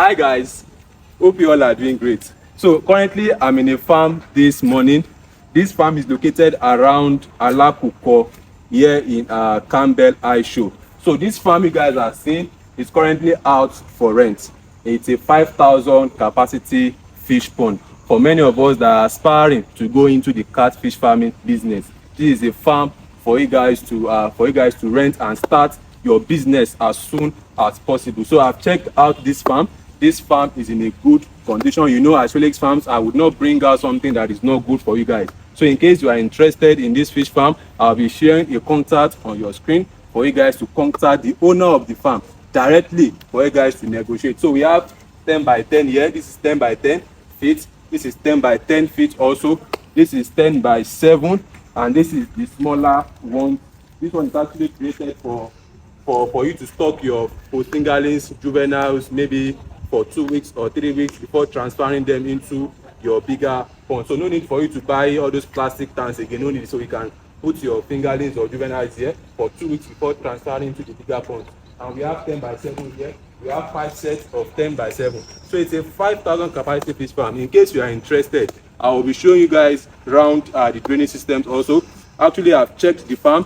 Hi guys, hope you all are doing great. So currently I'm in a farm this morning. This farm is located around Alakuko here in CAMPBELL ISHOW. So this farm you guys are seeing is currently out for rent. It's a 5,000 capacity fish pond. For many of us that are aspiring to go into the catfish farming business, this is a farm for you guys to rent and start your business as soon as possible. So I've checked out this farm. This farm is in a good condition. You know, at Sholeks Farms, I would not bring out something that is not good for you guys. So in case you are interested in this fish farm, I'll be sharing a contact on your screen for you guys to contact the owner of the farm directly for you guys to negotiate. So we have 10 by 10 here. This is 10 by 10 feet. This is 10 by 10 feet also. This is 10 by 7, and this is the smaller one. This one is actually created for you to stock your post-fingerlings, juveniles, maybe for 2 weeks or 3 weeks before transferring them into your bigger pond. So no need for you to buy all those plastic tanks again. No need. So you can put your fingerlings or juveniles here for 2 weeks before transferring into the bigger pond. And we have 10 by 7 here. We have 5 sets of 10 by 7. So it's a 5,000 capacity fish farm. In case you are interested, I will be showing you guys around the drainage systems also. Actually, I've checked the farm.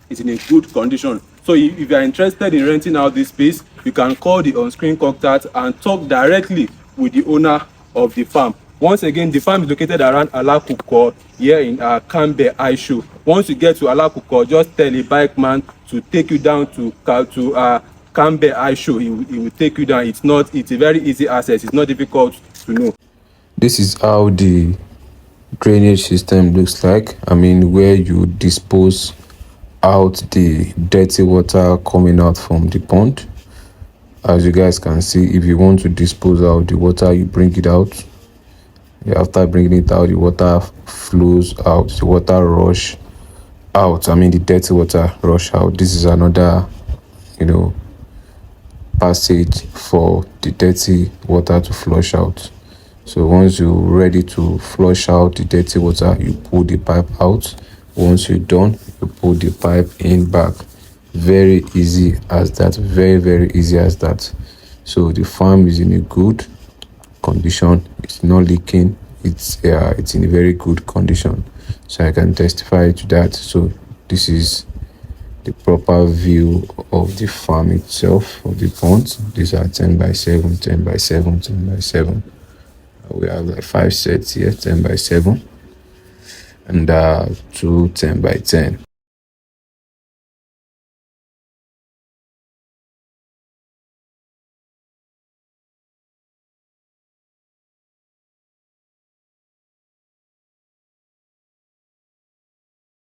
It's in a good condition. So if you are interested in renting out this space, you can call the on-screen contact and talk directly with the owner of the farm. Once again, the farm is located around Alakuko here in CAMPBELL ISHOW. Once you get to Alakuko, just tell a bike man to take you down to CAMPBELL ISHOW. He will take you down. It's a very easy access. It's not difficult to know. This is how the drainage system looks like. I mean, where you dispose out the dirty water coming out from the pond. As you guys can see, if you want to dispose out the water, you bring it out. After bringing it out, the water flows out, the water rush out. I mean, the dirty water rush out. This is another, passage for the dirty water to flush out. So once you're ready to flush out the dirty water, you pull the pipe out. Once you're done, you pull the pipe in back. Very easy as that. Very easy as that. So the farm is in a good condition. It's not leaking. It's in a very good condition. So I can testify to that. So this is the proper view of the farm itself, of the ponds. These are 10 by 7, 10 by 7, 10 by 7. We have like 5 sets here, 10 by 7, and 2 10 by 10.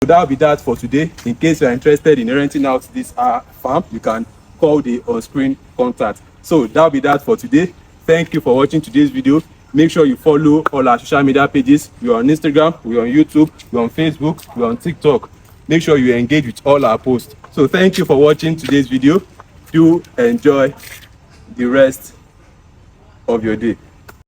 So that will be that for today. In case you are interested in renting out this farm, you can call the on-screen contact. So that will be that for today. Thank you for watching today's video. Make sure you follow all our social media pages. We're on Instagram, we're on YouTube, we're on Facebook, we're on TikTok. Make sure you engage with all our posts. So thank you for watching today's video. Do enjoy the rest of your day.